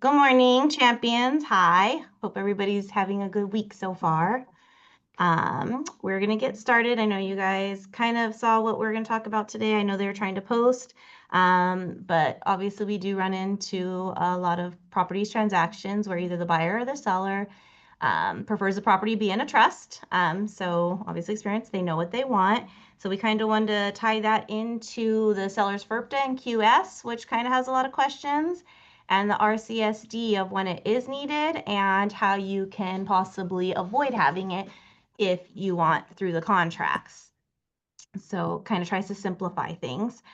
Good morning, champions. Hi. Hope everybody's having a good week so far. We're going to get started. I know you guys kind of saw what we're going to talk about today. I know they were trying to post, but obviously we do run into a lot of properties transactions where either the buyer or the seller prefers the property be in a trust. So obviously experience, they know what they want. So we kind of wanted to tie that into the seller's FERPTA and QS, which kind of has a lot of questions, and the RCSD of when it is needed and how you can possibly avoid having it if you want through the contracts. So kind of tries to simplify things.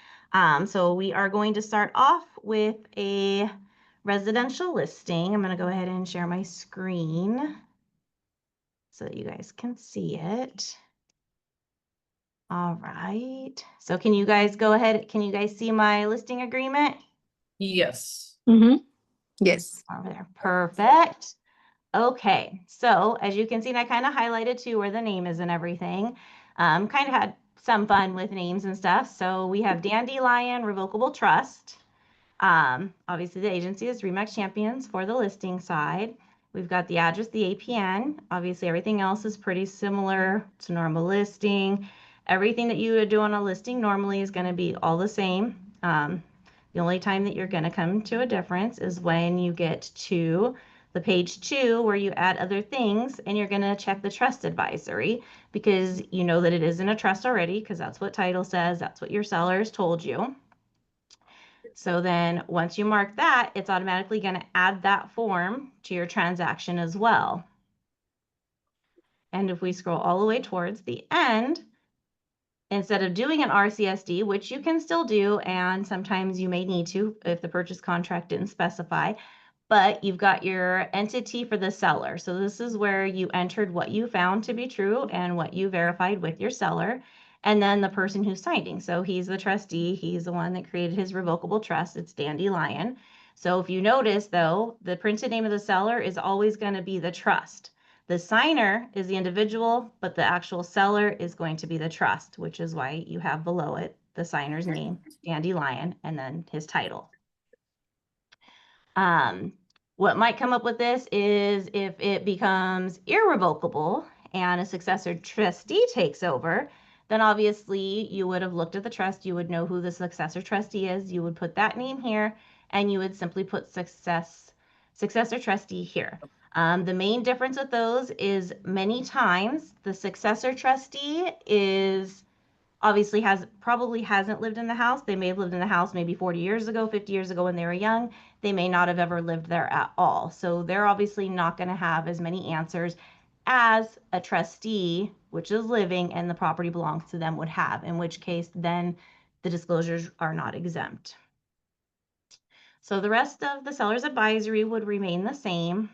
So we are going to start off with a residential listing. I'm going to go ahead and share my screen so that you guys can see it. All right. So can you guys go ahead? Can you guys see my listing agreement? Yes. Yes. Over there. Perfect. Okay. So as you can see, and I kind of highlighted too where the name is and everything. Kind of had some fun with names and stuff. So we have Dandelion Revocable Trust. Obviously the agency is Remax Champions for the listing side. We've got the address, the APN. Obviously everything else is pretty similar to normal listing. Everything that you would do on a listing normally is going to be all the same. The only time that you're going to come to a difference is when you get to the page 2 where you add other things, and you're going to check the trust advisory because you know that it is in a trust already, because that's what title says, that's what your sellers told you. So then once you mark that, it's automatically going to add that form to your transaction as well. And if we scroll all the way towards the end, instead of doing an RCSD, which you can still do, and sometimes you may need to if the purchase contract didn't specify, but you've got your entity for the seller. So this is where you entered what you found to be true and what you verified with your seller, and then the person who's signing. So he's the trustee. He's the one that created his revocable trust. It's Dandelion. So if you notice, though, the printed name of the seller is always going to be the trust. The signer is the individual, but the actual seller is going to be the trust, which is why you have below it the signer's name, Dandelion, and then his title. What might come up with this is if it becomes irrevocable and a successor trustee takes over, then obviously you would have looked at the trust, you would know who the successor trustee is, you would put that name here, and you would simply put successor trustee here. The main difference with those is many times the successor trustee is obviously probably hasn't lived in the house. They may have lived in the house maybe 40 years ago, 50 years ago when they were young. They may not have ever lived there at all. So they're obviously not going to have as many answers as a trustee, which is living and the property belongs to them, would have, in which case then the disclosures are not exempt. So the rest of the seller's advisory would remain the same.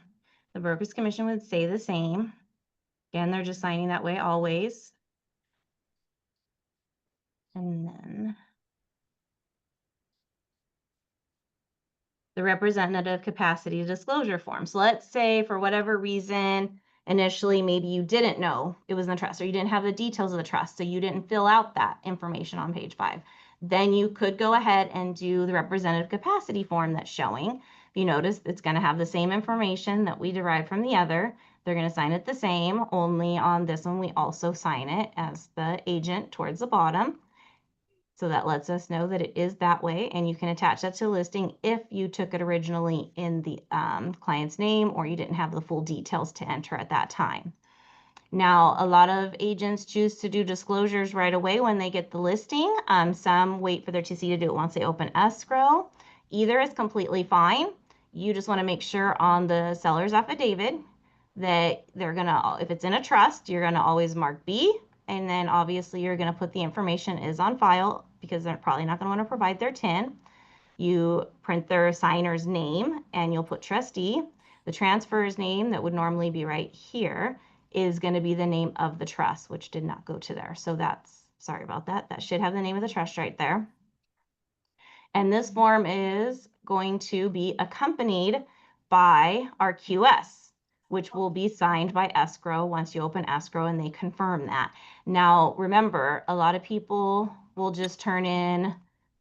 The broker's commission would stay the same. Again, they're just signing that way always. And then the representative capacity disclosure form. So let's say for whatever reason, initially maybe you didn't know it was in the trust, or you didn't have the details of the trust, so you didn't fill out that information on page 5. Then you could go ahead and do the representative capacity form that's showing. If you notice, it's going to have the same information that we derived from the other. They're going to sign it the same, only on this one we also sign it as the agent towards the bottom. So that lets us know that it is that way, and you can attach that to a listing if you took it originally in the client's name or you didn't have the full details to enter at that time. Now, a lot of agents choose to do disclosures right away when they get the listing. Some wait for their TC to do it once they open escrow. Either is completely fine. You just want to make sure on the seller's affidavit that they're going to, if it's in a trust, you're going to always mark B, and then obviously you're going to put the information is on file because they're probably not going to want to provide their TIN. You print their signer's name and you'll put trustee. The transfer's name that would normally be right here is going to be the name of the trust, which did not go to there. So that's, sorry about that. That should have the name of the trust right there. And this form is going to be accompanied by our QS, which will be signed by escrow once you open escrow and they confirm that. Now, remember, a lot of people will just turn in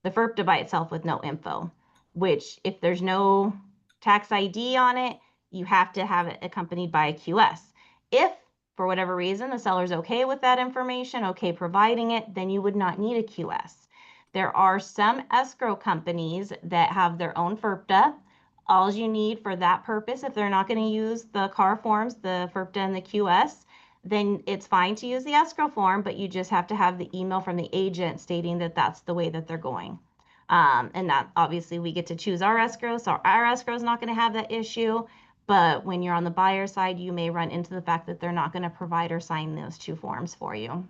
the FERPTA by itself with no info, which if there's no tax ID on it, you have to have it accompanied by a QS. If for whatever reason the seller's okay with that information, okay providing it, then you would not need a QS. There are some escrow companies that have their own FIRPTA. All you need for that purpose, if they're not going to use the CAR forms, the FIRPTA and the QS, then it's fine to use the escrow form, but you just have to have the email from the agent stating that that's the way that they're going. And that obviously we get to choose our escrow, so our escrow is not going to have that issue. But when you're on the buyer side, you may run into the fact that they're not going to provide or sign those two forms for you.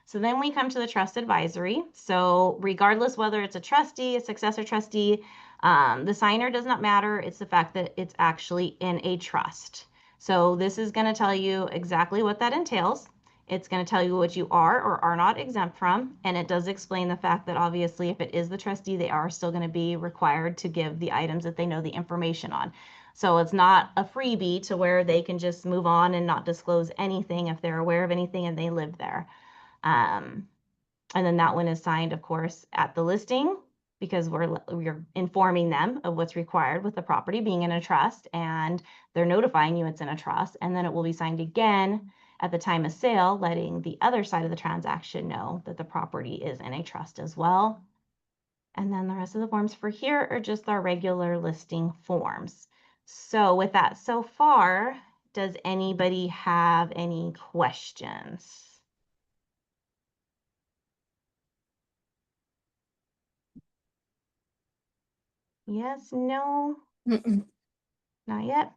So then we come to the trust advisory. So regardless whether it's a trustee, a successor trustee, the signer does not matter. It's the fact that it's actually in a trust. So this is going to tell you exactly what that entails. It's going to tell you what you are or are not exempt from. And it does explain the fact that obviously if it is the trustee, they are still going to be required to give the items that they know the information on. So it's not a freebie to where they can just move on and not disclose anything if they're aware of anything and they live there. And then that one is signed, of course, at the listing because we're informing them of what's required with the property being in a trust, and they're notifying you it's in a trust. And then it will be signed again at the time of sale, letting the other side of the transaction know that the property is in a trust as well. And then the rest of the forms for here are just our regular listing forms. So with that so far, does anybody have any questions? Yes, no, Mm-mm. not yet.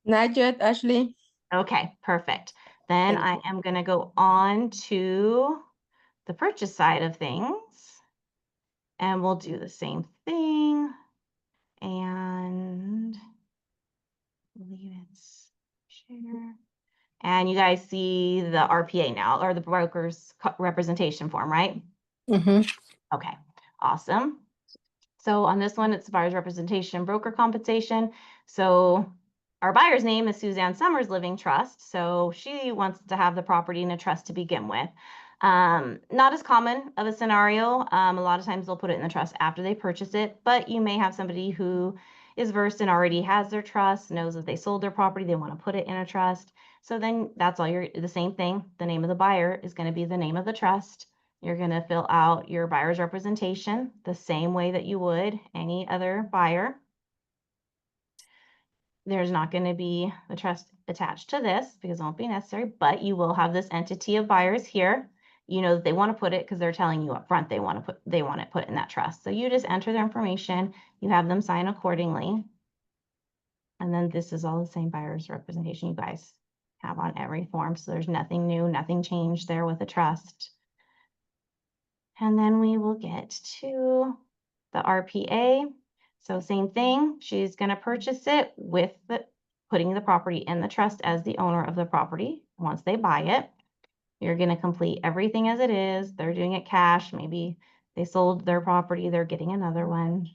Not yet, Ashley. Okay, perfect. Then Thank I you. am going to go on to the purchase side of things, and we'll do the same thing. And I believe it's share. And you guys see the RPA now, or the broker's representation form, right? Mm-hmm. Okay, awesome. So on this one, it's buyer's representation, broker compensation. So our buyer's name is Suzanne Summers Living Trust. So she wants to have the property in a trust to begin with. Not as common of a scenario. A lot of times they'll put it in the trust after they purchase it, but you may have somebody who is versed and already has their trust, knows that they sold their property, they want to put it in a trust. So then that's all the same thing. The name of the buyer is going to be the name of the trust. You're going to fill out your buyer's representation the same way that you would any other buyer. There's not going to be the trust attached to this because it won't be necessary, but you will have this entity of buyers here. You know that they want to put it because they're telling you up front they want it put in that trust. So you just enter their information, you have them sign accordingly. And then this is all the same buyer's representation you guys have on every form. So there's nothing new, nothing changed there with the trust. And then we will get to the RPA. So same thing, she's going to purchase it with putting the property in the trust as the owner of the property once they buy it. You're going to complete everything as it is. They're doing it cash. Maybe they sold their property, they're getting another one.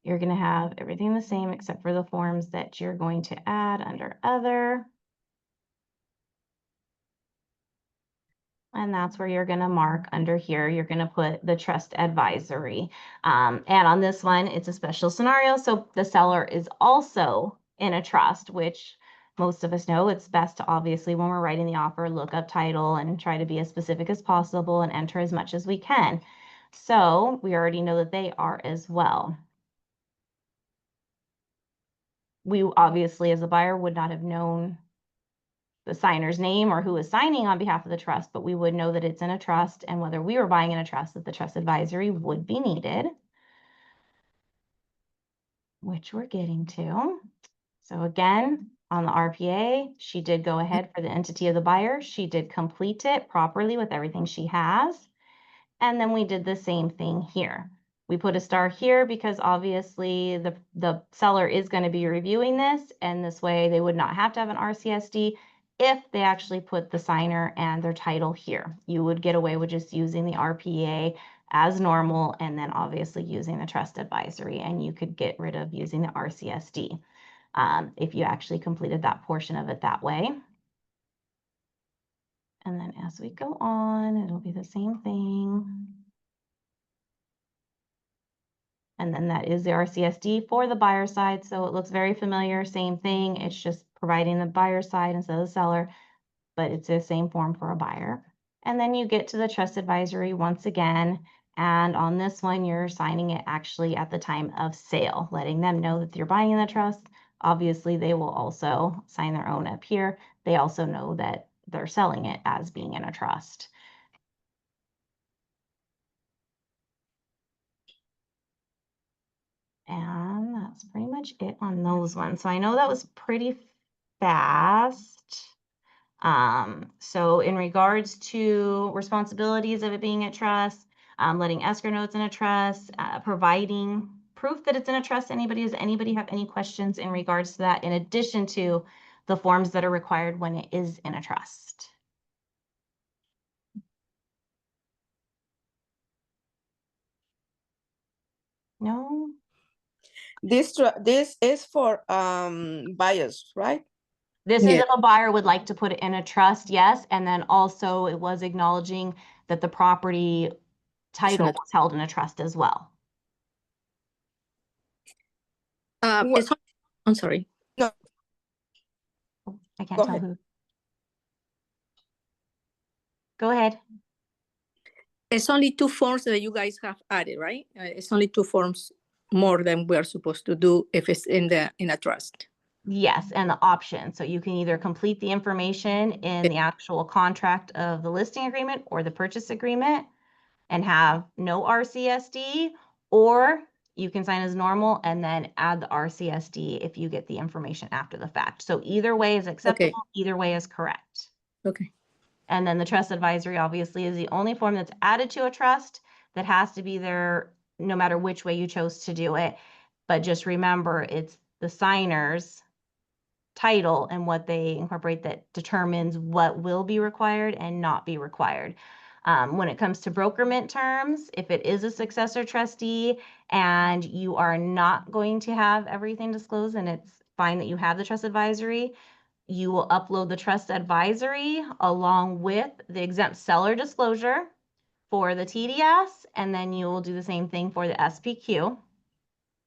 You're going to have everything the same except for the forms that you're going to add under other. And that's where you're going to mark under here. You're going to put the trust advisory. And on this one, it's a special scenario. So the seller is also in a trust, which most of us know it's best to obviously, when we're writing the offer, look up title and try to be as specific as possible and enter as much as we can. So we already know that they are as well. We obviously, as a buyer, would not have known the signer's name or who is signing on behalf of the trust, but we would know that it's in a trust, and whether we were buying in a trust, that the trust advisory would be needed, which we're getting to. So again, on the RPA, she did go ahead for the entity of the buyer. She did complete it properly with everything she has. And then we did the same thing here. We put a star here because obviously the seller is going to be reviewing this, and this way they would not have to have an RCSD if they actually put the signer and their title here. You would get away with just using the RPA as normal, and then obviously using the trust advisory, and you could get rid of using the RCSD if you actually completed that portion of it that way. And then as we go on, it'll be the same thing. And then that is the RCSD for the buyer side. So it looks very familiar, same thing. It's just providing the buyer side instead of the seller, but it's the same form for a buyer. And then you get to the trust advisory once again. And on this one, you're signing it actually at the time of sale, letting them know that you're buying in the trust. Obviously, they will also sign their own up here. They also know that they're selling it as being in a trust. And that's pretty much it on those ones. So I know that was pretty fast. So in regards to responsibilities of it being a trust, letting escrow notes in a trust, providing proof that it's in a trust. Does anybody have any questions in regards to that in addition to the forms that are required when it is in a trust? No? This is for buyers, right? This is Yeah. if a buyer would like to put it in a trust, yes. And then also it was acknowledging that the property title Sure. was held in a trust as well. I'm sorry. No, I can't Go tell ahead. who. Go ahead. It's only 2 forms that you guys have added, right? It's only 2 forms more than we're supposed to do if it's in a trust. Yes, and the option. So you can either complete the information in the actual contract of the listing agreement or the purchase agreement and have no RCSD, or you can sign as normal and then add the RCSD if you get the information after the fact. So either way is acceptable, either way is correct. Okay. And then the trust advisory obviously is the only form that's added to a trust that has to be there no matter which way you chose to do it. But just remember, it's the signer's title and what they incorporate that determines what will be required and not be required. When it comes to brokerment terms, if it is a successor trustee and you are not going to have everything disclosed and it's fine that you have the trust advisory, you will upload the trust advisory along with the exempt seller disclosure for the TDS, and then you will do the same thing for the SPQ,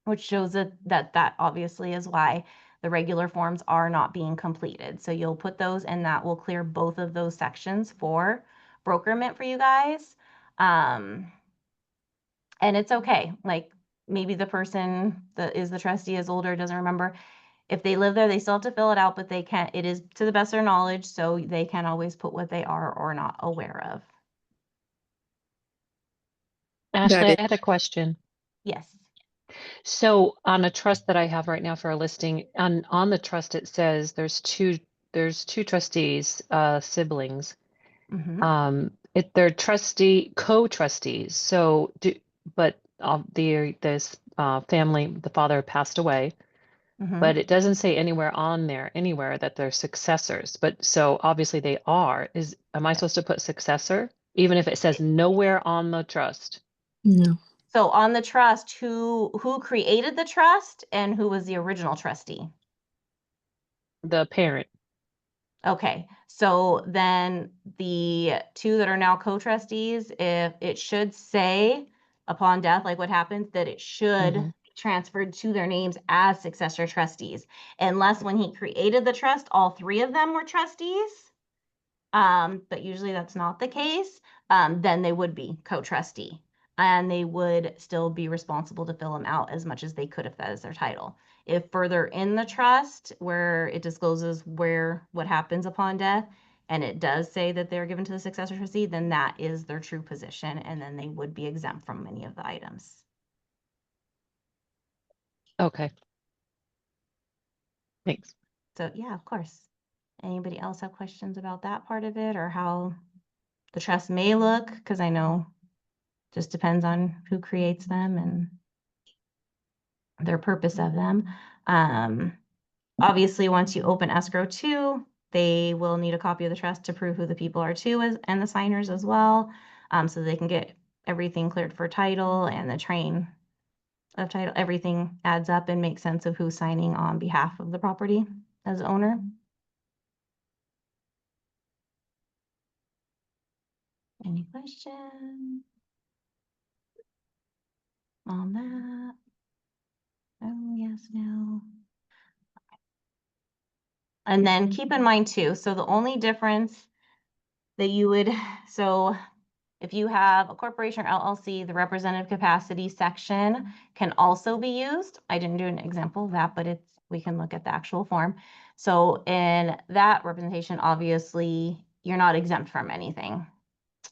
which shows that obviously is why the regular forms are not being completed. So you'll put those and that will clear both of those sections for brokerment for you guys. And it's okay. Like maybe the person that is the trustee is older, doesn't remember. If they live there, they still have to fill it out, but they can, it is to the best of their knowledge, so they can always put what they are or not aware of. Ashley, I had a question. Yes. So on a trust that I have right now for a listing, on the trust it says there's two trustees, siblings. Mm-hmm. They're co-trustees. So but this family, the father passed away, Mm-hmm. but it doesn't say anywhere that they're successors. But so obviously they are. Am I supposed to put successor even if it says nowhere on the trust? No. So on the trust, who created the trust and who was the original trustee? The parent. Okay, so then the two that are now co-trustees, if it should say upon death, like what happens, that it should Mhm. be transferred to their names as successor trustees. Unless when he created the trust, all three of them were trustees. But usually that's not the case. Then they would be co-trustee and they would still be responsible to fill them out as much as they could if that is their title. If further in the trust where it discloses what happens upon death and it does say that they're given to the successor trustee, then that is their true position and then they would be exempt from many of the items. Okay. Thanks. So yeah, of course. Anybody else have questions about that part of it or how the trust may look? Because I know just depends on who creates them and their purpose of them. Obviously, once you open escrow 2, they will need a copy of the trust to prove who the people are too, and the signers as well, so they can get everything cleared for title and the train of title. Everything adds up and makes sense of who's signing on behalf of the property as owner. Any questions on that? Yes, no. And then keep in mind too, so the only difference that you would, so if you have a corporation or LLC, the representative capacity section can also be used. I didn't do an example of that, but we can look at the actual form. So in that representation, obviously, you're not exempt from anything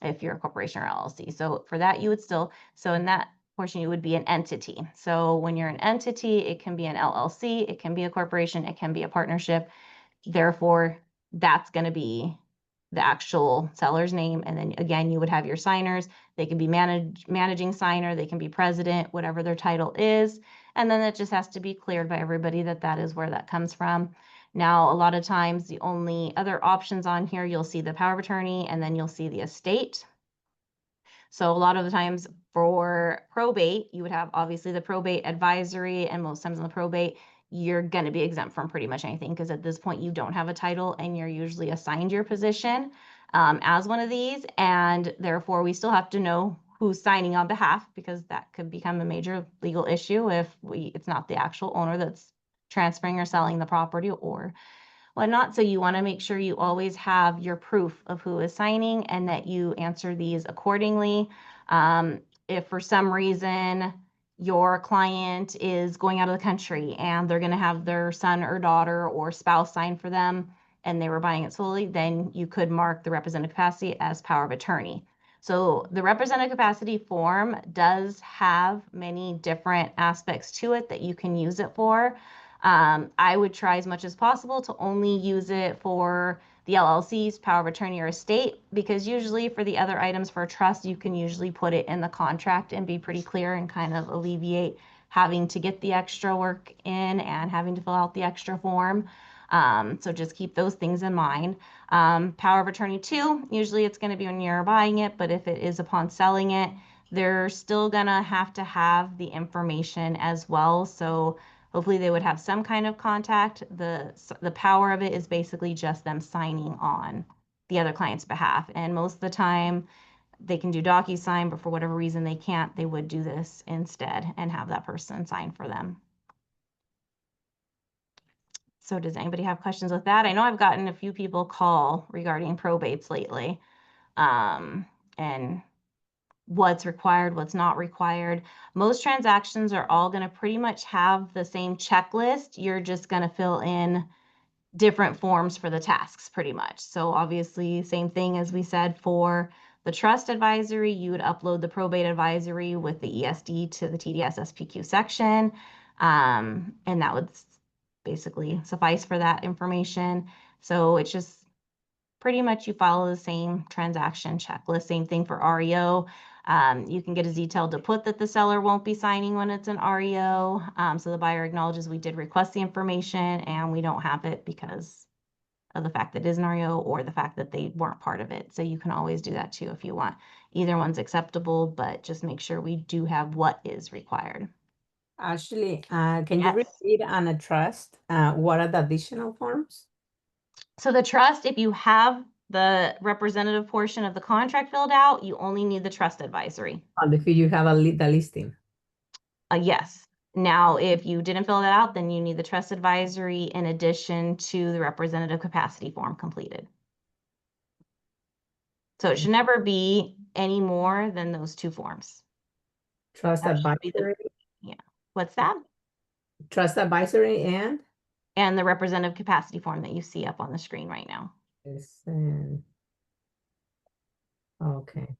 if you're a corporation or LLC. So for that, you would still, so in that portion, you would be an entity. So when you're an entity, it can be an LLC, it can be a corporation, it can be a partnership. Therefore, that's going to be the actual seller's name. And then again, you would have your signers. They can be managing signer, they can be president, whatever their title is. And then it just has to be cleared by everybody that that is where that comes from. Now, a lot of times, the only other options on here, you'll see the power of attorney, and then you'll see the estate. So a lot of the times for probate, you would have obviously the probate advisory, and most times in the probate, you're going to be exempt from pretty much anything because at this point you don't have a title and you're usually assigned your position as one of these. And therefore, we still have to know who's signing on behalf because that could become a major legal issue if it's not the actual owner that's transferring or selling the property or whatnot. So you want to make sure you always have your proof of who is signing and that you answer these accordingly. If for some reason your client is going out of the country and they're going to have their son or daughter or spouse sign for them and they were buying it solely, then you could mark the representative capacity as power of attorney. So the representative capacity form does have many different aspects to it that you can use it for. I would try as much as possible to only use it for the LLC's power of attorney or estate, because usually for the other items for a trust, you can usually put it in the contract and be pretty clear and kind of alleviate having to get the extra work in and having to fill out the extra form. So just keep those things in mind. Power of attorney too, usually it's going to be when you're buying it, but if it is upon selling it, they're still going to have the information as well. So hopefully they would have some kind of contact. The power of it is basically just them signing on the other client's behalf. And most of the time they can do DocuSign, but for whatever reason they can't, they would do this instead and have that person sign for them. So does anybody have questions with that? I know I've gotten a few people call regarding probates lately. And what's required, what's not required. Most transactions are all going to pretty much have the same checklist. You're just going to fill in different forms for the tasks pretty much. So obviously, same thing as we said for the trust advisory, you would upload the probate advisory with the ESD to the TDS SPQ section. And that would basically suffice for that information. So it's just pretty much you follow the same transaction checklist. Same thing for REO. You can get as detailed to put that the seller won't be signing when it's an REO. So the buyer acknowledges we did request the information and we don't have it because of the fact that it is an REO or the fact that they weren't part of it. So you can always do that too if you want. Either one's acceptable, but just make sure we do have what is required. Ashley, can you Yes. repeat on a trust? What are the additional forms? So the trust, if you have the representative portion of the contract filled out, you only need the trust advisory. If you have the listing. Yes. Now, if you didn't fill that out, then you need the trust advisory in addition to the representative capacity form completed. So it should never be any more than those two forms. Trust That should be the- advisory. Yeah. What's that? Trust advisory and? And the representative capacity form that you see up on the screen right now. Yes, okay.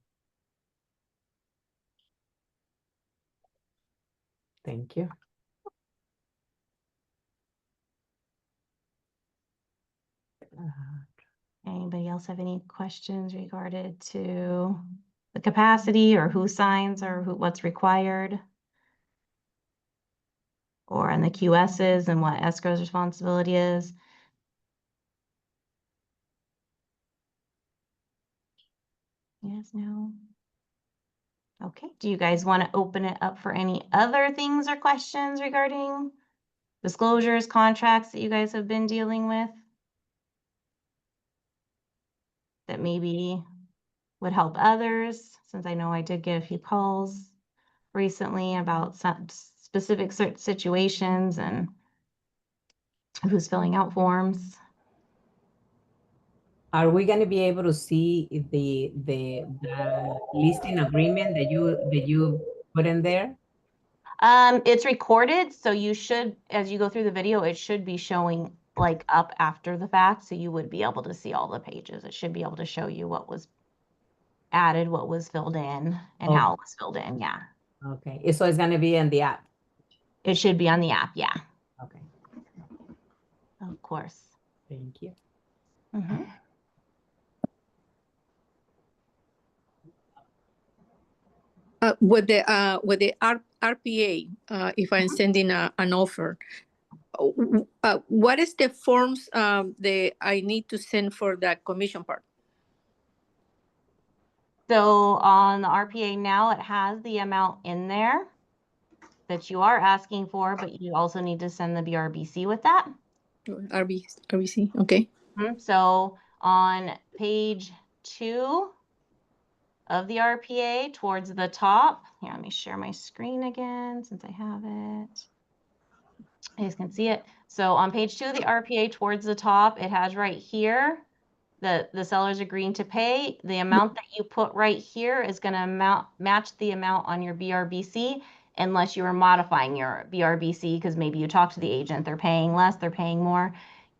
Thank you. Anybody else have any questions regarding to the capacity or who signs or what's required? Or on the QSs and what escrow's responsibility is? Yes, no? Okay, do you guys want to open it up for any other things or questions regarding disclosures, contracts that you guys have been dealing with? That maybe would help others, since I know I did get a few calls recently about some specific situations and who's filling out forms. Are we going to be able to see the listing agreement that you put in there? It's recorded, so you should, as you go through the video, it should be showing like up after the fact, so you would be able to see all the pages. It should be able to show you what was added, what was filled in, and how it was filled in. Yeah, Okay, so it's going to be in the app. it should be on the app. Yeah, Okay, of course. thank you. Mhm. With the RPA, if I'm sending an offer, what is the forms that I need to send for the commission part? So on the RPA now, it has the amount in there that you are asking for, but you also need to send the BRBC with that. RBC, okay. So on page 2 of the RPA towards the top, here, let me share my screen again since I have it. You guys can see it. So on page 2 of the RPA towards the top, it has right here the seller's agreeing to pay. The amount that you put right here is going to match the amount on your BRBC unless you are modifying your BRBC because maybe you talk to the agent, they're paying less, they're paying more.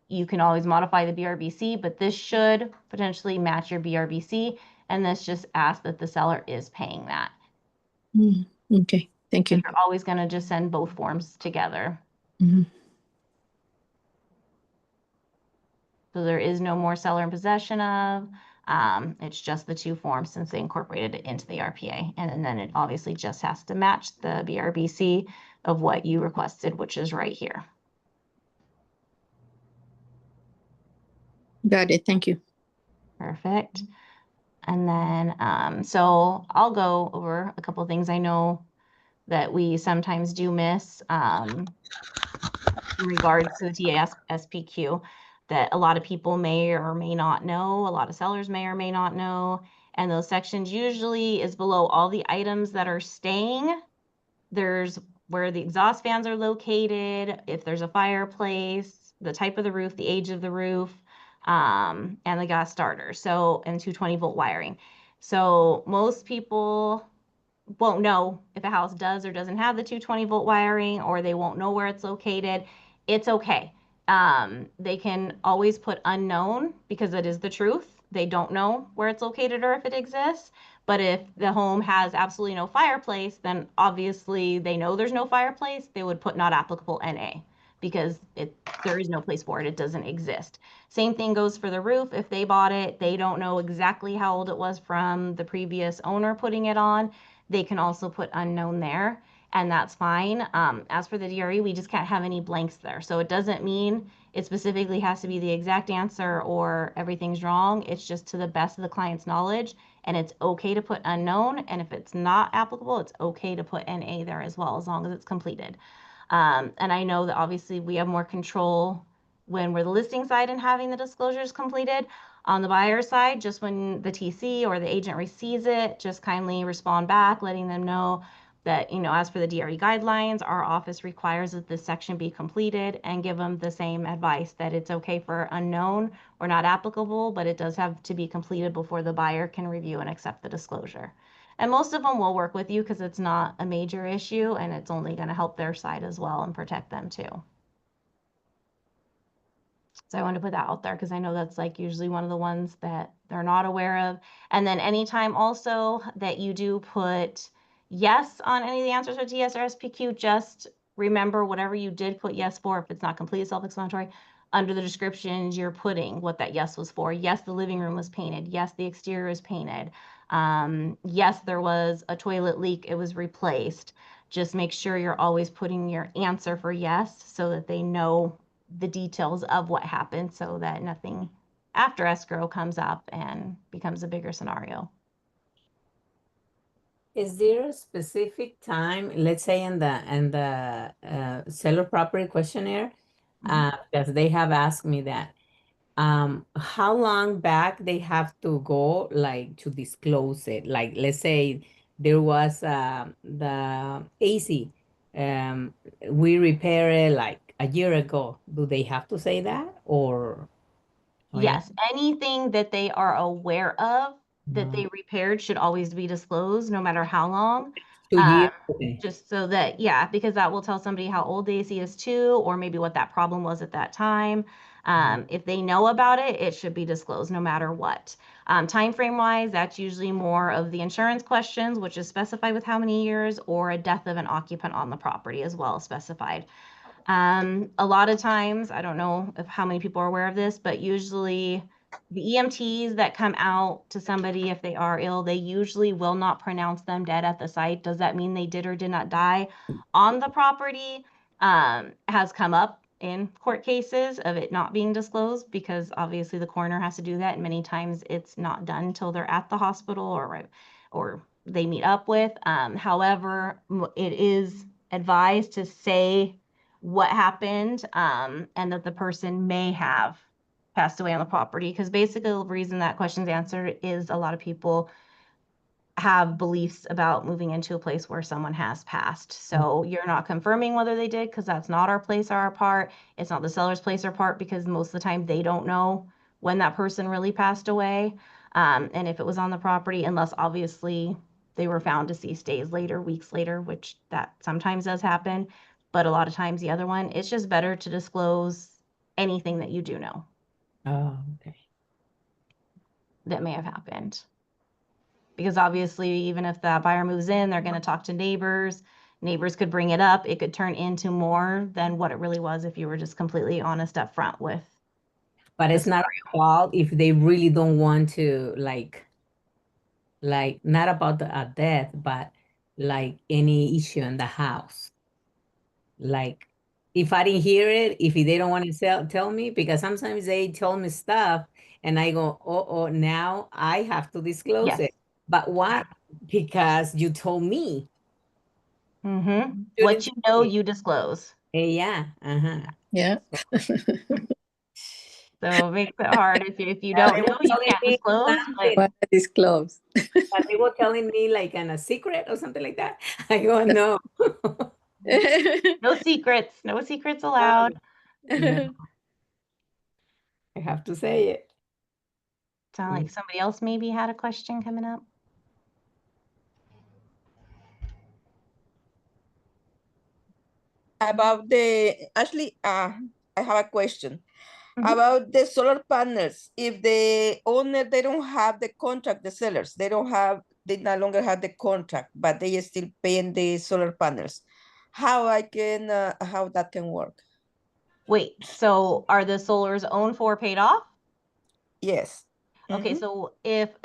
You can always modify the BRBC, but this should potentially match your BRBC, and this just asks that the seller is paying that. Okay, thank you. You're always going to just send both forms together. So there is no more seller in possession of. It's just the 2 forms since they incorporated it into the RPA. And then it obviously just has to match the BRBC of what you requested, which is right here. Got it, thank you. Perfect. And then, so I'll go over a couple of things I know that we sometimes do miss in regards to the TASPQ that a lot of people may or may not know, a lot of sellers may or may not know. And those sections usually is below all the items that are staying. There's where the exhaust fans are located, if there's a fireplace, the type of the roof, the age of the roof, and the gas starter. So, and 220-volt wiring. So most people won't know if a house does or doesn't have the 220-volt wiring, or they won't know where it's located. It's okay. They can always put unknown because it is the truth. They don't know where it's located or if it exists. But if the home has absolutely no fireplace, then obviously they know there's no fireplace. They would put not applicable NA because there is no place for it. It doesn't exist. Same thing goes for the roof. If they bought it, they don't know exactly how old it was from the previous owner putting it on. They can also put unknown there, and that's fine. As for the DRE, we just can't have any blanks there. So it doesn't mean it specifically has to be the exact answer or everything's wrong. It's just to the best of the client's knowledge, and it's okay to put unknown. And if it's not applicable, it's okay to put NA there as well, as long as it's completed. And I know that obviously we have more control when we're the listing side and having the disclosures completed. On the buyer side, just when the TC or the agent receives it, just kindly respond back, letting them know that, as for the DRE guidelines, our office requires that this section be completed, and give them the same advice that it's okay for unknown or not applicable, but it does have to be completed before the buyer can review and accept the disclosure. And most of them will work with you because it's not a major issue and it's only going to help their side as well and protect them too. So I want to put that out there because I know that's like usually one of the ones that they're not aware of. And then anytime also that you do put yes on any of the answers for TS or SPQ, just remember whatever you did put yes for, if it's not completely self-explanatory, under the descriptions you're putting what that yes was for. Yes, the living room was painted. Yes, the exterior is painted. Yes, there was a toilet leak. It was replaced. Just make sure you're always putting your answer for yes so that they know the details of what happened so that nothing after escrow comes up and becomes a bigger scenario. Is there a specific time, let's say in the seller property questionnaire, because they have asked me that, how long back they have to go like to disclose it? Like let's say there was the AC we repaired it like a year ago. Do they have to say that or? Yes, anything that they are aware of that No. they repaired should always be disclosed, no matter how long. 2 years? Okay. Just so that, yeah, because that will tell somebody how old the AC is too, or maybe what that problem was at that time. If they know about it, it should be disclosed no matter what. Time frame wise, that's usually more of the insurance questions, which is specified with how many years, or a death of an occupant on the property as well specified. A lot of times, I don't know if how many people are aware of this, but usually the EMTs that come out to somebody if they are ill, they usually will not pronounce them dead at the site. Does that mean they did or did not die on the property? Has come up in court cases of it not being disclosed because obviously the coroner has to do that, and many times it's not done until they're at the hospital or they meet up with. However, it is advised to say what happened, and that the person may have passed away on the property. Because basically the reason that question's answered is a lot of people have beliefs about moving into a place where someone has passed. So you're not confirming whether they did, because that's not our place or our part. It's not the seller's place or part, because most of the time they don't know when that person really passed away. And if it was on the property, unless obviously they were found deceased days later, weeks later, which that sometimes does happen. But a lot of times the other one, it's just better to disclose anything that you do know Oh, okay. that may have happened. Because obviously, even if the buyer moves in, they're going to talk to neighbors. Neighbors could bring it up. It could turn into more than what it really was if you were just completely honest up front with. But it's not a fault if they really don't want to, like not about a death, but like any issue in the house. Like if I didn't hear it, if they don't want to tell me, because sometimes they tell me stuff and I go, oh, now I have to disclose Yes. it. But what? Because you told me. Mm-hmm. What you know, you disclose. Yeah. Uh-huh. Yeah. So it makes it hard if you Yeah, don't they know, were you telling can't me disclose. something. But What is closed? But they were telling me like in a secret or something like that. I go, no. no secrets allowed. No, I have to say it. Sound like somebody else maybe had a question coming up. About Ashley, I have a question. Mhm. About the solar panels. If the owner, they don't have the contract, the sellers, they no longer have the contract, but they are still paying the solar panels. How that can work? Wait, so are the solars owned for paid off? Yes. Okay, Mhm.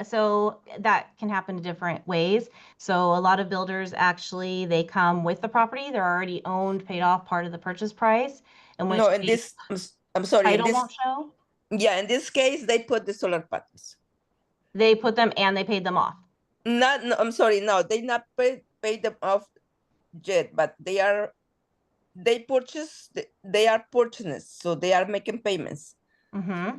so that can happen in different ways. So a lot of builders actually, they come with the property, they're already owned, paid off, part of the purchase price, in which No, in case this, I'm sorry, in title this, won't show. yeah, in this case, they put the solar panels. They put them and they paid them off. Not, no, I'm sorry, no, they not pay them off yet, but they are purchased, so they are making payments. Mm-hmm.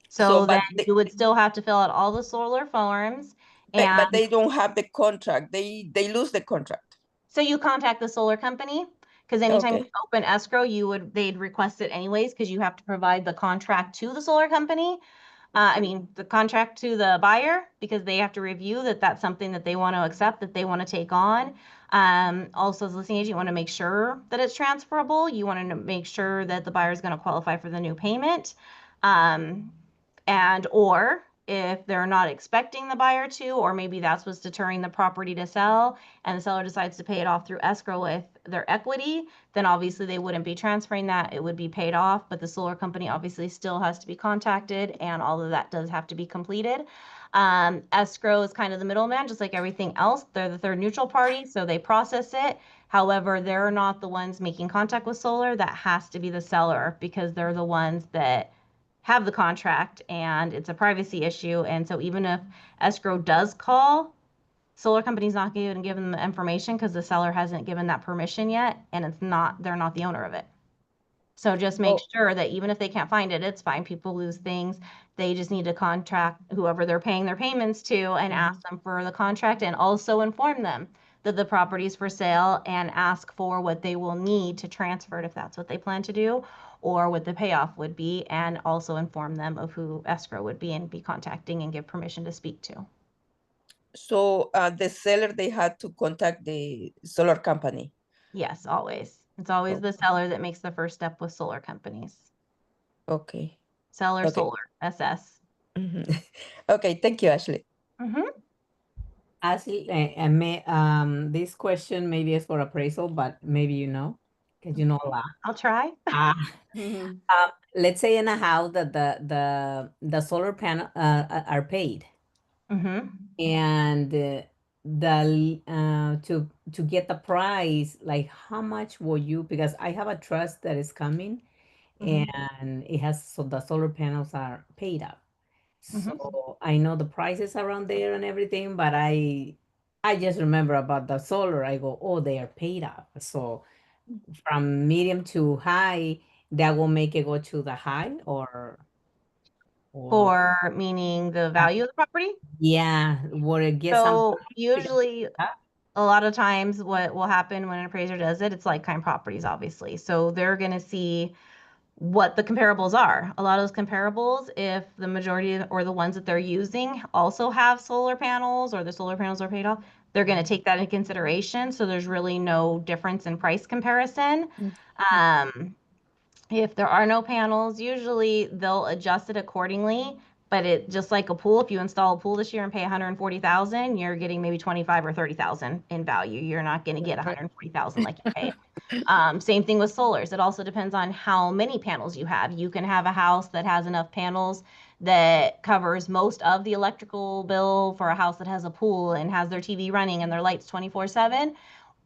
So, So then but you would still have to fill out all the solar forms, and but they don't have the contract. They lose the contract. so you contact the solar company, because anytime you Okay. open escrow, they'd request it anyways, because you have to provide the contract to the solar company. I mean, the contract to the buyer, because they have to review that that's something that they want to accept, that they want to take on. Also, as a listing agent, you want to make sure that it's transferable. You want to make sure that the buyer is going to qualify for the new payment. Or if they're not expecting the buyer to, or maybe that's what's deterring the property to sell, and the seller decides to pay it off through escrow with their equity, then obviously they wouldn't be transferring that. It would be paid off, but the solar company obviously still has to be contacted, and all of that does have to be completed. Escrow is kind of the middleman, just like everything else. They're the third neutral party, so they process it. However, they're not the ones making contact with solar. That has to be the seller, because they're the ones that have the contract, and it's a privacy issue. And so even if escrow does call, solar company's not going to give them the information because the seller hasn't given that permission yet, and they're not the owner of it. So just make sure that even if they can't find it, it's fine. People lose things. They just need to contact whoever they're paying their payments to and ask them for the contract, and also inform them that the property is for sale and ask for what they will need to transfer it if that's what they plan to do, or what the payoff would be, and also inform them of who escrow would be and be contacting and give permission to speak to. So the seller, they had to contact the solar company. Yes, always. It's always the seller that makes the first step with solar companies. Okay. Seller Okay. Solar, SS. Okay, thank you, Ashley. Ashley, this question maybe is for appraisal, but maybe you know, because you know a lot. I'll try. Let's say in a house that the solar panel are paid, and to get the price, like how much will you? Because I have a trust that is coming, and it has, so the solar panels are paid up. So I know the prices around there and everything, but I just remember about the solar. I go, oh, they are paid up. So from medium to high, that will make it go to the high, or For meaning the value of the property? yeah, would it get some? So usually a lot of times what will happen when an appraiser does it, it's like kind properties, obviously. So they're going to see what the comparables are. A lot of those comparables, if the majority or the ones that they're using also have solar panels or the solar panels are paid off, they're going to take that into consideration. So there's really no difference in price comparison. If there are no panels, usually they'll adjust it accordingly. But it just like a pool, if you install a pool this year and pay 140,000, you're getting maybe 25 or 30,000 in value. You're not going to get 140,000 like you paid. Same thing with solars. It also depends on how many panels you have. You can have a house that has enough panels that covers most of the electrical bill for a house that has a pool and has their TV running and their lights 24/7.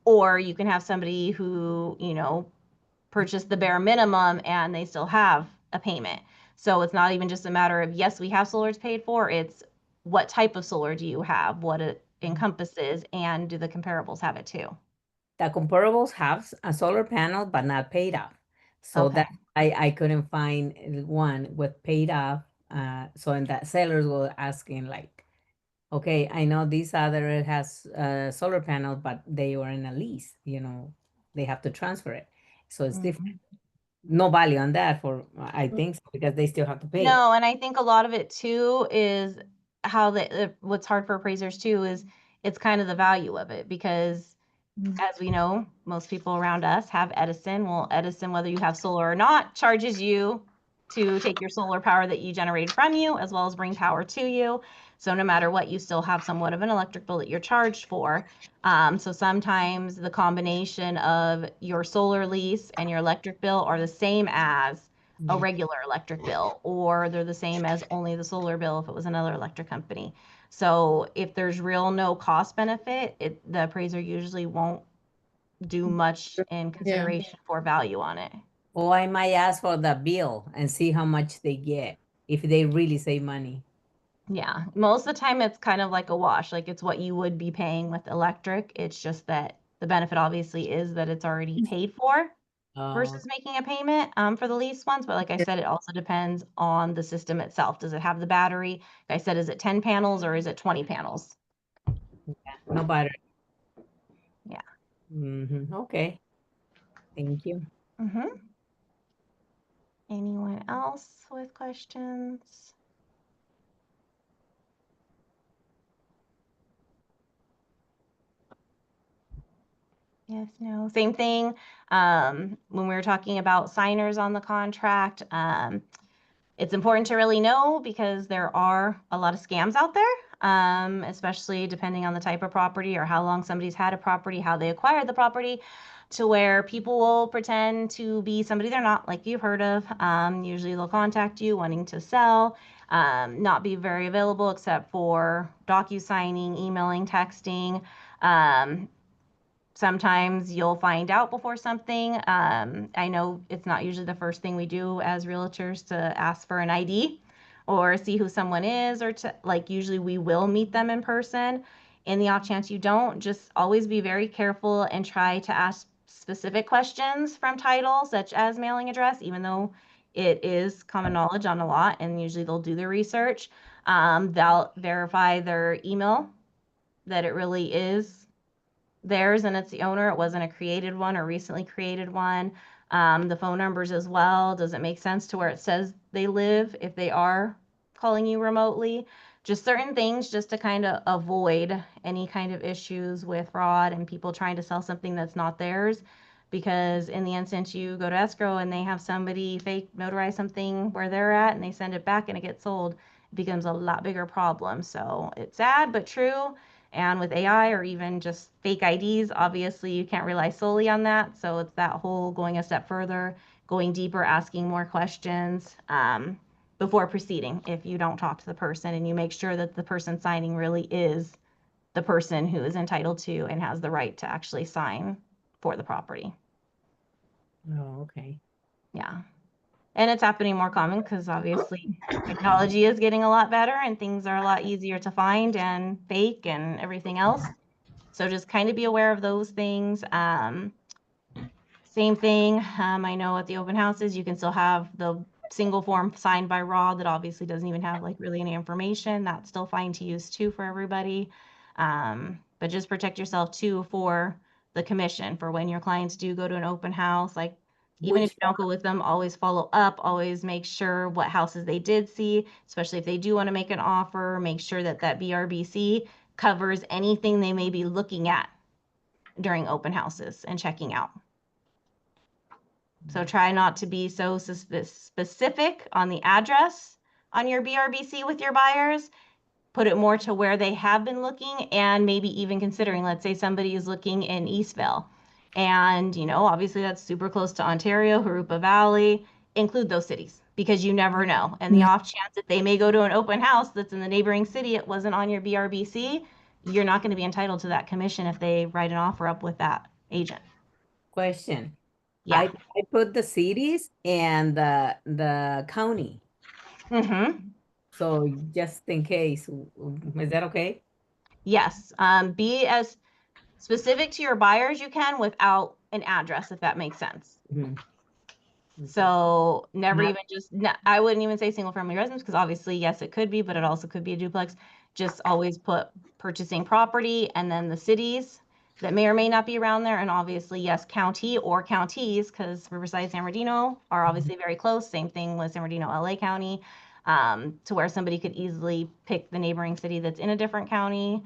Or you can have somebody who, purchase the bare minimum and they still have a payment. So it's not even just a matter of, yes, we have solars paid for, it's what type of solar do you have, what it encompasses, and do the comparables have it too? The comparables have a solar panel, but not paid off. So Okay. that I couldn't find one with paid off. So in that sellers were asking like, okay, I know this other it has solar panels, but they were in a lease, they have to transfer it. So it's different. No value on that for, I think so, because they still have to pay it. No, and I think a lot of it too is how what's hard for appraisers too is it's kind of the value of it, because as we know, most people around us have Edison. Well, Edison, whether you have solar or not, charges you to take your solar power that you generated from you, as well as bring power to you. So no matter what, you still have somewhat of an electric bill that you're charged for. So sometimes the combination of your solar lease and your electric bill are the same as a regular electric bill, or they're the same as only the solar bill if it was another electric company. So if there's real no cost benefit, the appraiser usually won't do much in consideration for value on it. Or I might ask for the bill and see how much they get if they really save money. Yeah, most of the time it's kind of like a wash, like it's what you would be paying with electric. It's just that the benefit obviously is that it's already paid for versus making a payment for the lease ones. But like I said, it also depends on the system itself. Does it have the battery? Like I said, is it 10 panels or is it 20 panels? No battery. Yeah. Okay. Thank you. Anyone else with questions? Yes, no, same thing. When we were talking about signers on the contract, it's important to really know because there are a lot of scams out there, especially depending on the type of property or how long somebody's had a property, how they acquired the property, to where people will pretend to be somebody they're not, like you've heard of. Usually they'll contact you wanting to sell, not be very available except for docu-signing, emailing, texting. Sometimes you'll find out before something. I know it's not usually the first thing we do as realtors to ask for an ID or see who someone is, or to usually we will meet them in person. In the off chance you don't, just always be very careful and try to ask specific questions from title, such as mailing address, even though it is common knowledge on a lot, and usually they'll do their research. They'll verify their email, that it really is theirs and it's the owner. It wasn't a created one or recently created one. The phone numbers as well. Does it make sense to where it says they live if they are calling you remotely? Just certain things just to kind of avoid any kind of issues with fraud and people trying to sell something that's not theirs. Because in the instance you go to escrow and they have somebody fake notarize something where they're at and they send it back and it gets sold, it becomes a lot bigger problem. So it's sad but true. And with AI or even just fake IDs, obviously you can't rely solely on that. So it's that whole going a step further, going deeper, asking more questions before proceeding. If you don't talk to the person and you make sure that the person signing really is the person who is entitled to and has the right to actually sign for the property. Oh, okay. Yeah. And it's happening more common because obviously technology is getting a lot better and things are a lot easier to find and fake and everything else. So just kind of be aware of those things. Same thing. I know at the open houses, you can still have the single form signed by Raw that obviously doesn't even have like really any information. That's still fine to use too for everybody. But just protect yourself too for the commission for when your clients do go to an open house. Like even if Which you don't go with them, always follow up, always make sure what houses they did see, especially if they do want to make an offer, make sure that that BRBC covers anything they may be looking at during open houses and checking out. So try not to be so specific on the address on your BRBC with your buyers. Put it more to where they have been looking and maybe even considering, let's say somebody is looking in Eastville. And, you know, obviously that's super close to Ontario, Harupa Valley. Include those cities because you never know. And the off chance that they may go to an open house that's in the neighboring city, it wasn't on your BRBC, you're not going to be entitled to that commission if they write an offer up with that agent. question? Yeah. I put the cities and the county. Mm-hmm. So just in case, is that okay? Yes. Be as specific to your buyer as you can without an address, if that makes sense. Mhm. So never Not- even just, I wouldn't even say single family residence because obviously, yes, it could be, but it also could be a duplex. Just always put purchasing property and then the cities that may or may not be around there. And obviously, yes, county or counties because Riverside, San Bernardino are obviously very close. Same thing with San Bernardino, LA County, to where somebody could easily pick the neighboring city that's in a different county.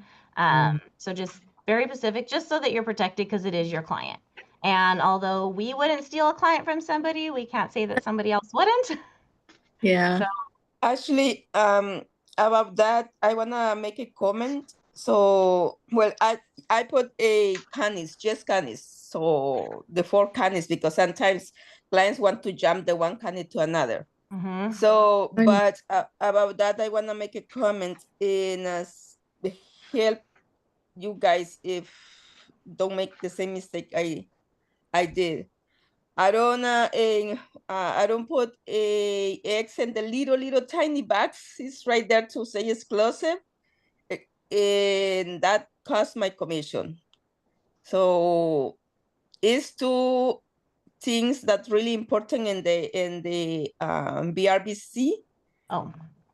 So just very specific, just so that you're protected because it is your client. And although we wouldn't steal a client from somebody, we can't say that somebody else wouldn't. Yeah. So, Actually, about that, I wanna make a comment. So, well, I put a canis, just canis. So the 4 canis, because sometimes clients want to jump the one canis to another. mhm. So, Right. but about that, I wanna make a comment in help you guys if don't make the same mistake I did. I don't put a X in the little tiny box. It's right there to say exclusive, and that cost my commission. So it's 2 things that's really important in the BRBC. Oh,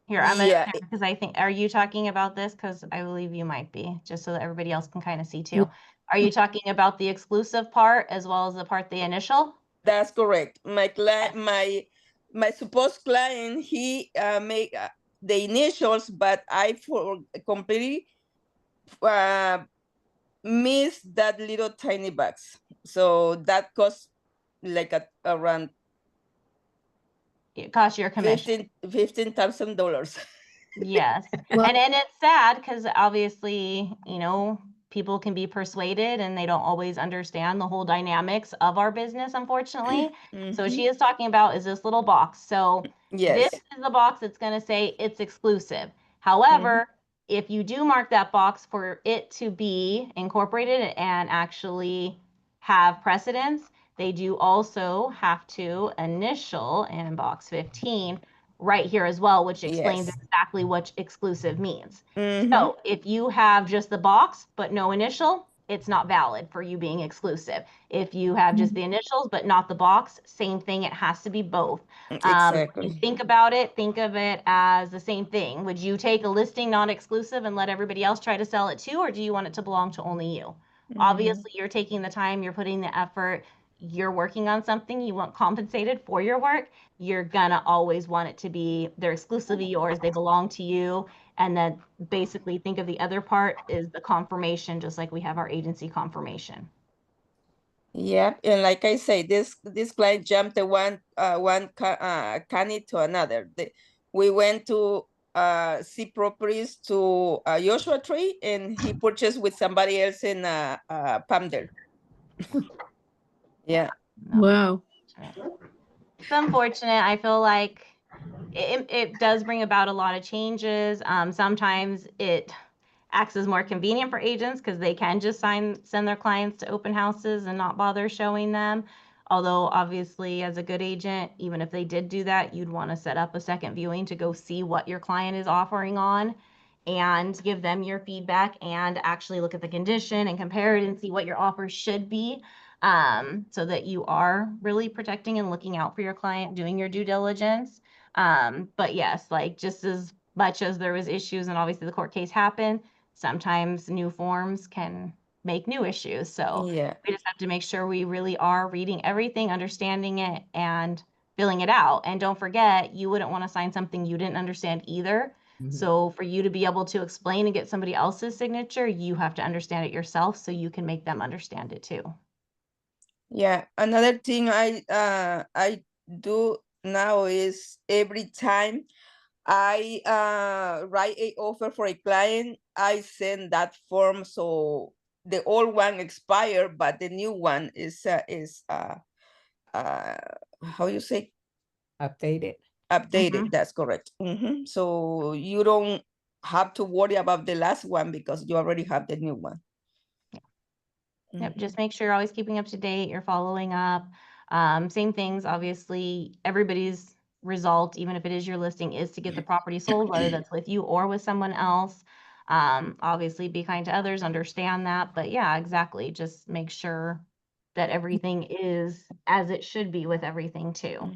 here, I'm gonna, Yeah, because I think, are you talking about this? Because I believe you might be, just so that everybody else can kind of see too. Are you talking about the exclusive part as well as the part the initial? that's correct. My client, my supposed client, he made the initials, but I for completely missed that little tiny box. So that cost like around It costs your commission. $15,000. Yes. Well- And it's sad because obviously, you know, people can be persuaded and they don't always understand the whole dynamics of our business, unfortunately. So she is talking about is this little box. So this Yes. is the box that's going to say it's exclusive. However, if you do mark that box for it to be incorporated and actually have precedence, they do also have to initial in box 15 right here as well, which explains Yes. exactly what exclusive means. Mhm. So if you have just the box but no initial, it's not valid for you being exclusive. If you have just the initials but not the box, same thing. It has to be both. When Exactly. you think about it, think of it as the same thing. Would you take a listing not exclusive and let everybody else try to sell it too, or do you want it to belong to only you? Obviously, you're taking the time, you're putting the effort, you're working on something, you want compensated for your work, you're gonna always want it to be, they're exclusively yours, they belong to you. And then basically think of the other part is the confirmation, just like we have our agency confirmation. Yeah, and like I say, this client jumped the one county to another. We went to see properties to Joshua Tree, and he purchased with somebody else in Palmdale. Yeah. No. Wow. It's unfortunate. I feel like it does bring about a lot of changes. Sometimes it acts as more convenient for agents because they can just send their clients to open houses and not bother showing them. Although obviously as a good agent, even if they did do that, you'd want to set up a second viewing to go see what your client is offering on and give them your feedback and actually look at the condition and compare it and see what your offer should be, so that you are really protecting and looking out for your client, doing your due diligence. But yes, like just as much as there was issues and obviously the court case happened, sometimes new forms can make new issues. So Yeah. we just have to make sure we really are reading everything, understanding it, and filling it out. And don't forget, you wouldn't want to sign something you didn't understand either. So for you to be able to explain and get somebody else's signature, you have to understand it yourself so you can make them understand it too. Yeah, another thing I do now is every time I write a offer for a client, I send that form so the old one expired, but the new one is how you say Updated. updated. That's correct. So you don't have to worry about the last one because you already have the new one. Yep, just make sure you're always keeping up to date, you're following up. Same things, obviously, everybody's result, even if it is your listing, is to get the property sold, whether that's with you or with someone else. Obviously, be kind to others, understand that, but yeah, exactly. Just make sure that everything is as it should be with everything too.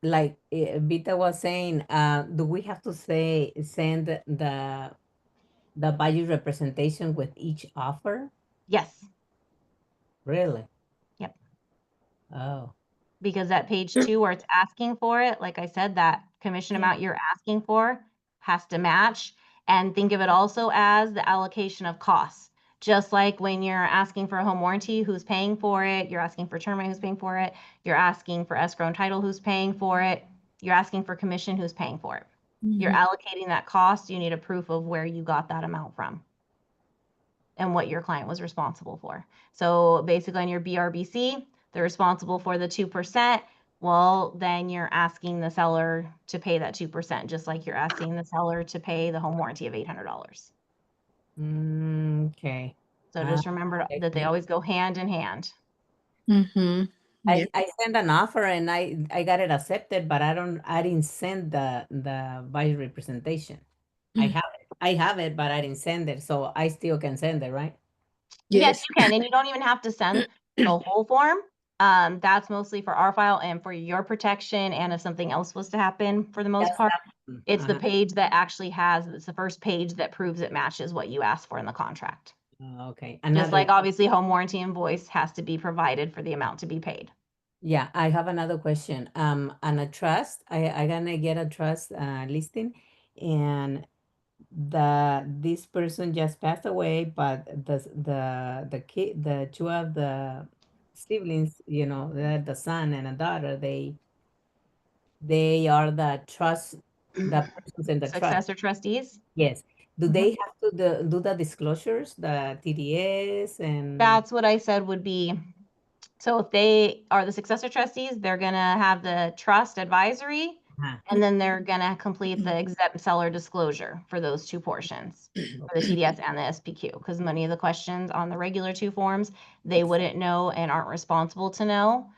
Like Vita was saying, do we have to send the value representation with each offer? Yes, Really? Yep. Oh. because at page 2 where it's asking for it, like I said, that commission amount you're asking for has to match. And think of it also as the allocation of costs. Just like when you're asking for a home warranty, who's paying for it? You're asking for termite, who's paying for it? You're asking for escrow and title, who's paying for it? You're asking for commission, who's paying for it? You're allocating that cost. You need a proof of where you got that amount from and what your client was responsible for. So basically on your BRBC, they're responsible for the 2%. Well, then you're asking the seller to pay that 2%, just like you're asking the seller to pay the home warranty of $800. Okay. So just remember that they always go hand in hand. Yeah. I sent an offer and I got it accepted, but I didn't send the value representation. I have it, but I didn't send it, so I still can send it, right? Yes, you can, and you don't even have to send the whole form. That's mostly for our file and for your protection, and if something else was to happen, for the most Yes, part, it's the uh-huh. page that actually has, it's the first page that proves it matches what you asked for in the contract. Okay. Just like obviously home warranty invoice has to be provided for the amount to be paid. Yeah, I have another question. On a trust, I gonna get a trust listing, and this person just passed away, but the kid, the two of the siblings, you know, the son and a daughter, they are the trust, the persons in the trust. Successor trustees? Yes. Do they have to do the disclosures, the TDS and? That's what I said would be. So if they are the successor trustees, they're gonna have the trust advisory, and then they're gonna complete the exempt seller disclosure for those two portions, for the TDS and the SPQ, because many of the questions on the regular 2 forms, they wouldn't know and aren't responsible to know,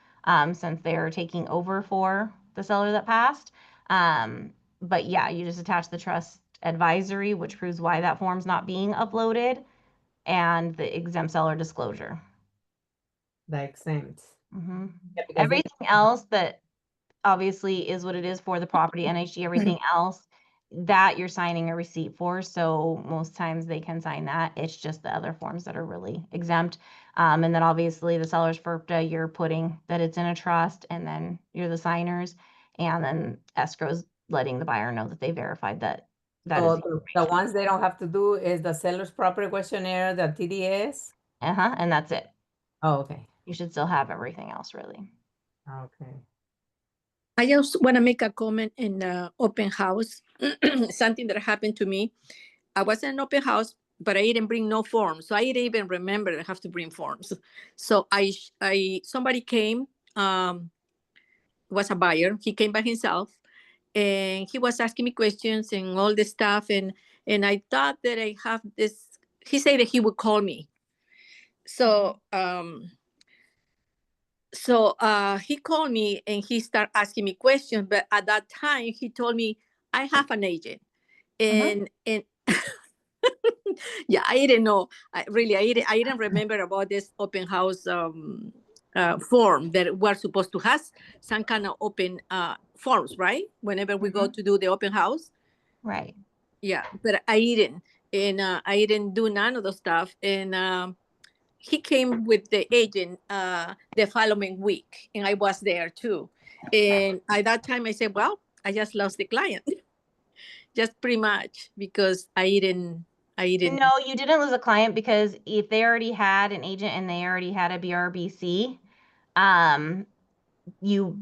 since they're taking over for the seller that passed. But yeah, you just attach the trust advisory, which proves why that form's not being uploaded, and the exempt seller disclosure. The exempt. Yeah, Everything else that obviously is what it is for the property, NHG, everything else that you're signing a receipt for. So most times they can sign that. It's just the other forms that are really exempt. And then obviously the seller's FERPTA, you're putting that it's in a trust, and then you're the signers, and then escrow's letting the buyer know that they verified that that is So the ones they don't have to do is the seller's property questionnaire, the TDS. and that's it. Oh, okay. You should still have everything else really. Okay. I just want to make a comment in open house, something that happened to me. I was in an open house, but I didn't bring no forms. So I didn't even remember that I have to bring forms. So somebody came, was a buyer. He came by himself, and he was asking me questions and all this stuff. And I thought that I have this, he said that he would call me. So, he called me and he started asking me questions. But at that time, he told me, I have an agent. And yeah, I didn't know. I didn't remember about this open house form that we're supposed to have some kind of open forms, right? Whenever we go to do the open house. Right. Yeah, but I didn't. And I didn't do none of the stuff. And he came with the agent the following week, and I was there too. And at that time I said, well, I just lost the client. Just pretty much because I didn't. No, you didn't lose a client, because if they already had an agent and they already had a BRBC,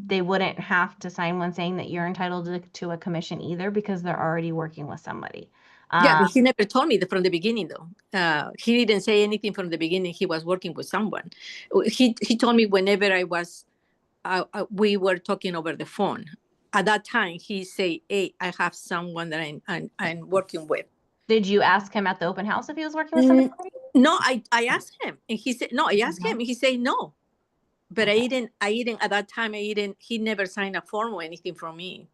they wouldn't have to sign one saying that you're entitled to a commission either, because they're already working with somebody. Yeah, but he never told me from the beginning though. He didn't say anything from the beginning. He was working with someone. He told me whenever we were talking over the phone. At that time, he said, "Hey, I have someone that I'm working with." Did you ask him at the open house if he was working with somebody? No, I asked him, and he said no. I asked him, and he said no. But Okay. I didn't at that time. He never signed a form or anything from me.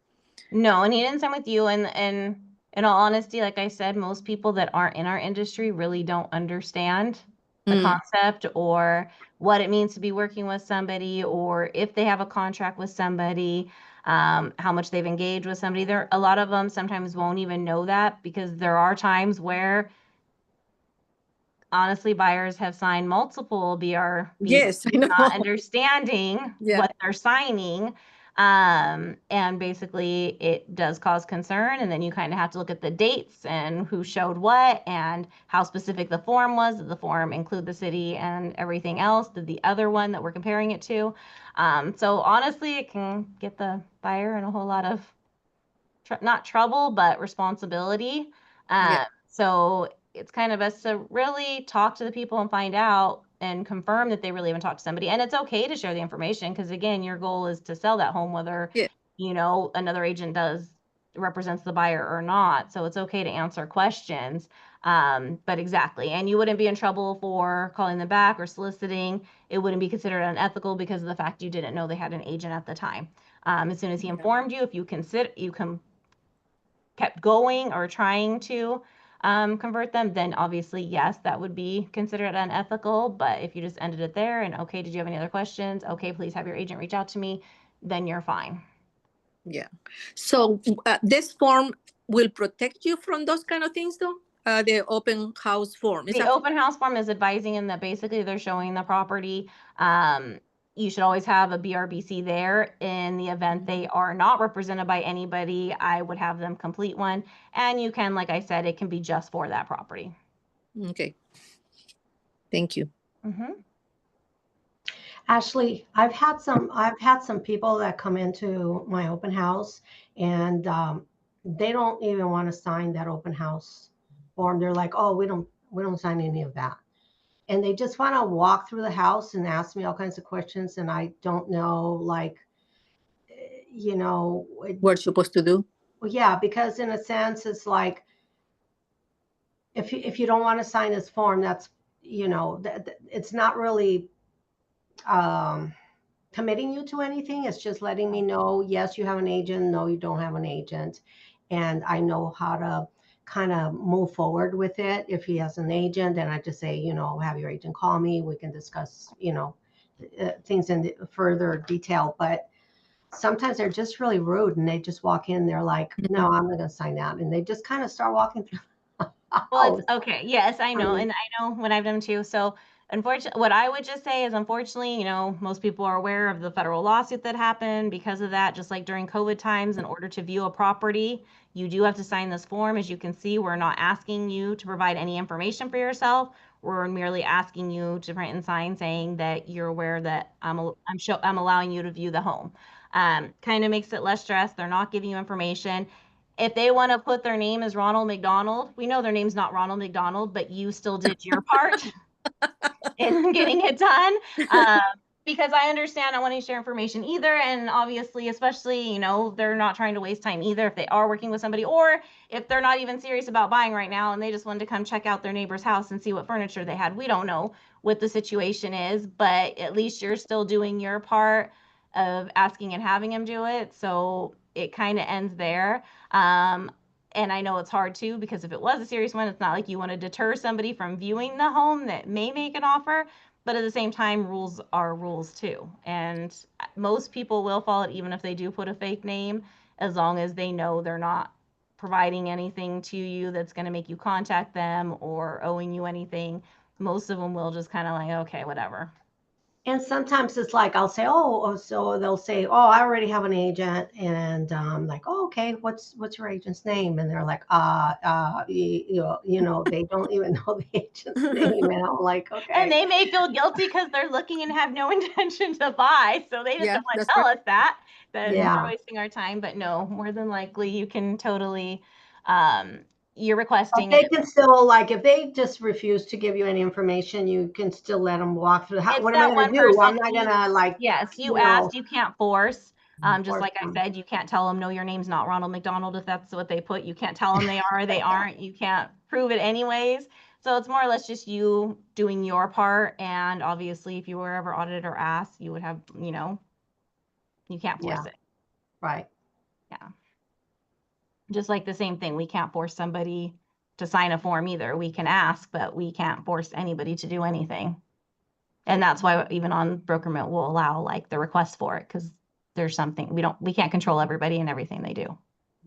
No, and he didn't sign with you. And in all honesty, like I said, most people that aren't in our industry really don't understand the concept or what it means to be working with somebody, or if they have a contract with somebody, how much they've engaged with somebody. A lot of them sometimes won't even know that, because there are times where honestly buyers have signed multiple BRBs, Yes, I know. not understanding what they're signing. And basically it does cause concern, and then you kind of have to look at the dates and who showed what and how specific the form was. Did the form include the city and everything else? Did the other one that we're comparing it to? So honestly, it can get the buyer in a whole lot of not trouble, but responsibility. So it's kind of best to really talk to the people and find out and confirm that they really haven't talked to somebody. And it's okay to share the information, because again, your goal is to sell that home, whether another agent represents the buyer or not. So it's okay to answer questions. But exactly, and you wouldn't be in trouble for calling them back or soliciting. It wouldn't be considered unethical because of the fact you didn't know they had an agent at the time. As soon as he informed you, if you kept going or trying to convert them, then obviously, yes, that would be considered unethical. But if you just ended it there and, okay, did you have any other questions? Okay, please have your agent reach out to me, then you're fine. Yeah. So this form will protect you from those kind of things though? The open house form. The open house form is advising them that basically they're showing the property. You should always have a BRBC there. In the event they are not represented by anybody, I would have them complete one. And you can, like I said, it can be just for that property. Okay. Thank you. Ashley, I've had some people that come into my open house, and they don't even want to sign that open house form. They're like, "Oh, we don't sign any of that," and they just want to walk through the house and ask me all kinds of questions, and I don't know, like, what you're supposed to do. Well, yeah, because in a sense, it's like, if you don't want to sign this form, that's it's not really committing you to anything. It's just letting me know, yes, you have an agent, no, you don't have an agent, and I know how to kind of move forward with it. If he has an agent, and I just say, have your agent call me, we can discuss things in further detail. But sometimes they're just really rude and they just walk in, they're like, no, I'm not gonna sign that. And they just kind of start walking through the Well, house. it's okay. Yes, I know. mean- And I know when I've done too. So unfortunately, what I would just say is unfortunately, most people are aware of the federal lawsuit that happened because of that. Just like during COVID times, in order to view a property, you do have to sign this form. As you can see, we're not asking you to provide any information for yourself. We're merely asking you to print and sign saying that you're aware that I'm allowing you to view the home. Kind of makes it less stress. They're not giving you information. If they want to put their name as Ronald McDonald, we know their name's not Ronald McDonald, but you still did your part in getting it done. Because I understand I want to share information either. And obviously, especially, they're not trying to waste time either if they are working with somebody, or if they're not even serious about buying right now and they just wanted to come check out their neighbor's house and see what furniture they had. We don't know what the situation is, but at least you're still doing your part of asking and having him do it. So it kind of ends there. And I know it's hard too, because if it was a serious one, it's not like you want to deter somebody from viewing the home that may make an offer. But at the same time, rules are rules too. And most people will follow it, even if they do put a fake name, as long as they know they're not providing anything to you that's going to make you contact them or owing you anything. Most of them will just kind of like, okay, whatever. And sometimes it's like I'll say, so they'll say, oh, I already have an agent, and like, oh, okay, what's your agent's name? And they're like, they don't even know the agent's name, and I'm like, okay. And they may feel guilty because they're looking and have no intention to buy, so they just Yeah, don't want to that's tell right. us that Yeah. we're wasting our time. But no, more than likely, you can totally, you're But requesting they it. can still, like, if they just refuse to give you any information, you can still let them walk through the house. It's What am I that going one to do? I'm person. not going to, like, Yes, you you know, asked, you can't force. Just force like I them. said, you can't tell them, no, your name's not Ronald McDonald if that's what they put. You can't tell them they are or they aren't. You can't prove it anyways. So it's more or less just you doing your part. And obviously, if you were ever audited or asked, you would have, you can't force it. Right. Yeah. Just like the same thing, we can't force somebody to sign a form either. We can ask, but we can't force anybody to do anything. And that's why even on Brokerment we'll allow like the request for it, because there's something we can't control everybody and everything they do.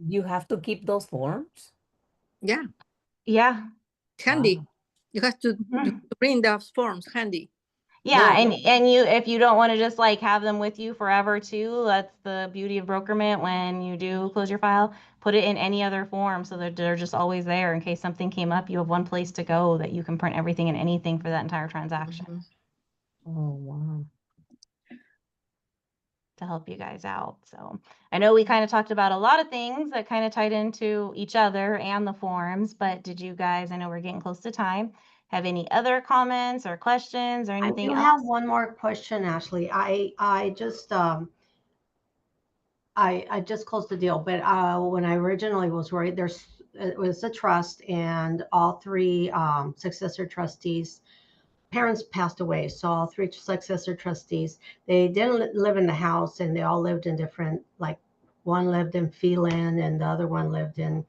You have to keep those forms? Yeah, Yeah. handy. Wow. You have to bring those forms handy. Yeah, No. and you, if you don't want to just like have them with you forever too, that's the beauty of Brokerment. When you do close your file, put it in any other form so that they're just always there in case something came up. You have one place to go that you can print everything and anything for that entire transaction. Mhm. Oh, wow. To help you guys out. So I know we kind of talked about a lot of things that kind of tied into each other and the forms, but did you guys, I know we're getting close to time, have any other comments or questions or I anything do else? have one more question, Ashley. I just I just closed the deal, but when I originally was worried, it was a trust, and all three successor trustees parents passed away. So all three successor trustees, they didn't live in the house, and they all lived in different, like one lived in Phelan and the other one lived in,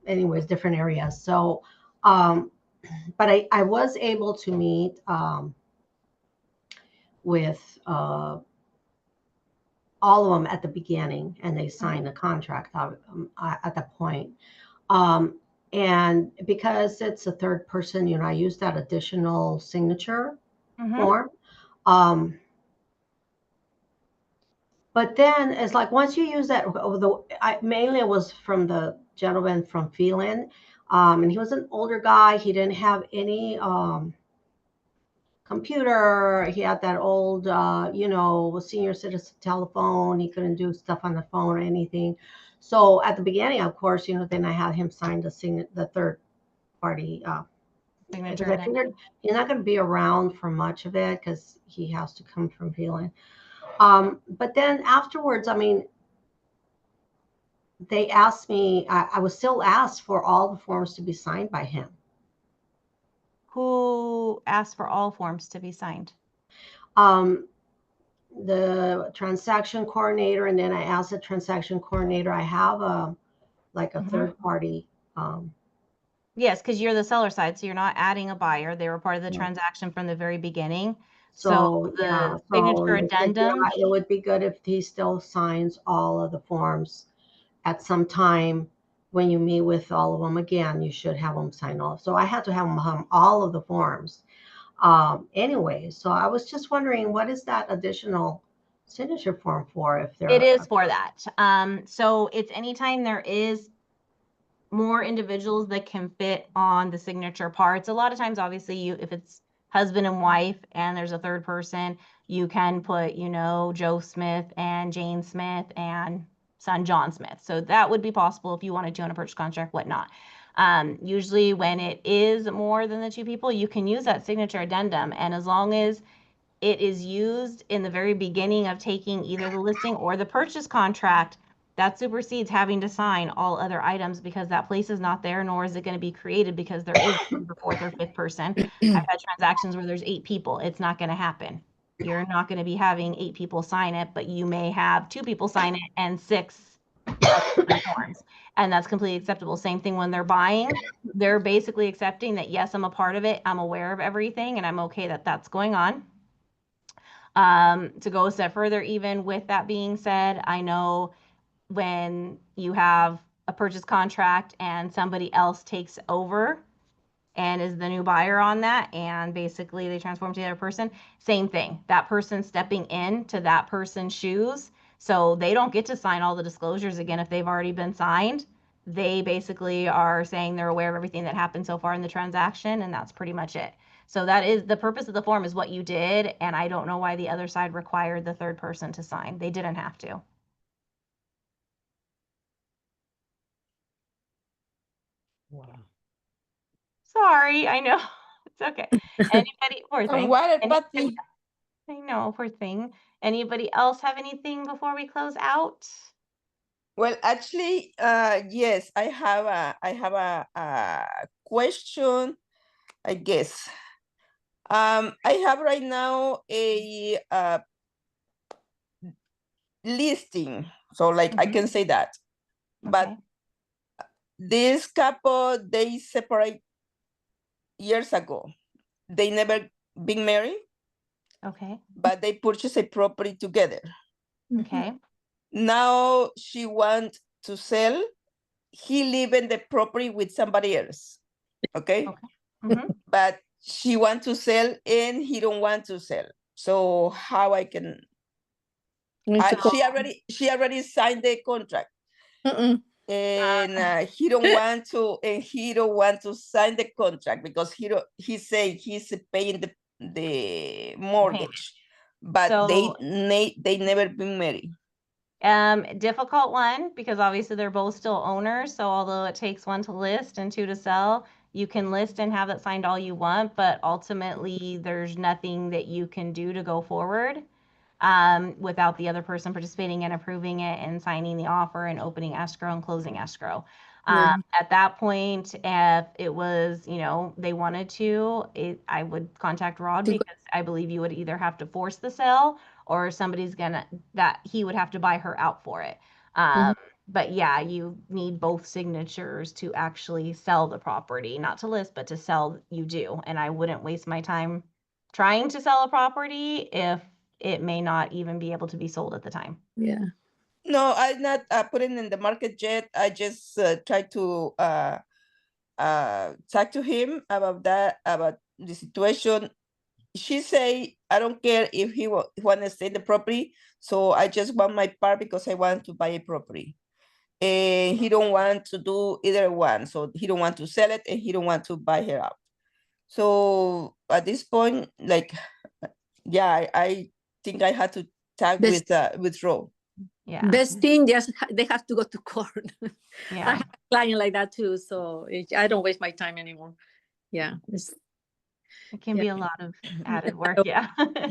anyways, different areas. So, but I was able to meet with all of them at the beginning, and they signed the contract at that point. And because it's a third person, I use that additional signature form. But then it's like once you use that, mainly it was from the gentleman from Phelan, and he was an older guy. He didn't have any computer. He had that old, senior citizen telephone. He couldn't do stuff on the phone or anything. So at the beginning, of course, then I had him sign the third party Signature. because I figured he's not going to be around for much of it because he has to come from Phelan. But then afterwards, they asked me, I was still asked for all the forms to be signed by him. Who asked for all forms to be signed? The transaction coordinator, and then I asked the transaction coordinator, I have a third party. Yes, because you're the seller side, so you're not adding a buyer. They were part of the transaction from the very beginning. So yeah, the signature they said, addendum, yeah, it would be good if he still signs all of the forms at some time when you meet with all of them again. You should have them sign off. So I had to have them all of the forms. Anyway, so I was just wondering, what is that additional signature form for if it they're is for that. So it's anytime there is more individuals that can fit on the signature parts. A lot of times, obviously, if it's husband and wife and there's a third person, you can put, you know, Joe Smith and Jane Smith and son John Smith. So that would be possible if you wanted to on a purchase contract, whatnot. Usually when it is more than the two people, you can use that signature addendum. And as long as it is used in the very beginning of taking either the listing or the purchase contract, that supersedes having to sign all other items because that place is not there, nor is it going to be created because there is a fourth or fifth person. I've had transactions where there's 8 people. It's not going to happen. You're not going to be having 8 people sign it, but you may have 2 people sign it and 6 other forms. And that's completely acceptable. Same thing when they're buying. They're basically accepting that, yes, I'm a part of it. I'm aware of everything and I'm okay that that's going on. To go a step further, even with that being said, I know when you have a purchase contract and somebody else takes over and is the new buyer on that, and basically they transform to the other person, same thing. That person stepping into that person's shoes, so they don't get to sign all the disclosures again if they've already been signed. They basically are saying they're aware of everything that happened so far in the transaction, and that's pretty much it. So that is the purpose of the form, is what you did, and I don't know why the other side required the third person to sign. They didn't have to. Wow. Sorry, I know. It's okay. Anybody, poor And thing. what Anybody, Patty? I know, poor thing. Anybody else have anything before we close out? Well, actually, yes, I have a question, I guess. I have right now a listing, so like I can say that, but Okay. this couple, they separate years ago. They never been married, Okay. but they purchased a property together. Okay. Now she wants to sell. He live in the property with somebody else. Okay. Okay. Mm-hmm. But she want to sell and he don't want to sell. So how I can? She already signed the contract, and he don't want to, and he don't want to sign the contract because he say he's paying the mortgage, but So, they never been married. difficult one because obviously they're both still owners. So although it takes 1 to list and 2 to sell, you can list and have it signed all you want, but ultimately there's nothing that you can do to go forward without the other person participating and approving it and signing the offer and opening escrow and closing escrow. At that point, if it was, you know, they wanted to, I would contact Rod because I believe you would either have to force the sale or somebody's that he would have to buy her out for it. But yeah, you need both signatures to actually sell the property, not to list, but to sell, you do. And I wouldn't waste my time trying to sell a property if it may not even be able to be sold at the time. Yeah. No, I'm not putting in the market yet. I just try to talk to him about that, about the situation. She say, I don't care if he want to stay in the property. So I just want my part because I want to buy a property. And he don't want to do either one. So he don't want to sell it and he don't want to buy her out. So at this point, like, yeah, I think I had to talk with Ro. Yeah. Best thing, just they have to go to court. I Yeah. have a client like that too, so I don't waste my time anymore. Yeah. It can be a lot of added work. Yeah.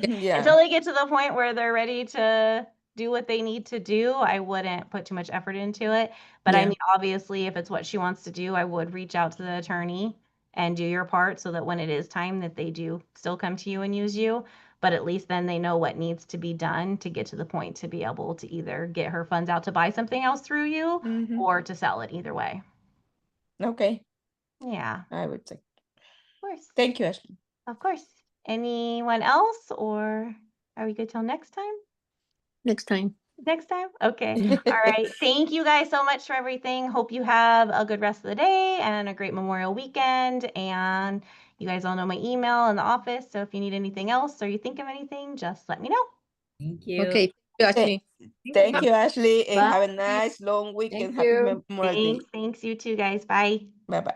Yeah. Until they get to the point where they're ready to do what they need to do, I wouldn't put too much effort into it. But I Yeah. mean, obviously, if it's what she wants to do, I would reach out to the attorney and do your part so that when it is time that they do still come to you and use you, but at least then they know what needs to be done to get to the point to be able to either get her funds out to buy something else through you or to sell it, either way. Okay, Yeah, I would say. of course. Thank you, Ashley. Of course. Anyone else, or are we good till next time? Next time. Next time? Okay. All right. Thank you guys so much for everything. Hope you have a good rest of the day and a great Memorial weekend. And you guys all know my email in the office. So if you need anything else or you think of anything, just let me know. Thank you. Okay. Thank you, Ashley. Thank you, Ashley, and have a Bye. nice long weekend. Thank Happy you. Memorial Day. Thanks. You too, guys. Bye. Bye-bye.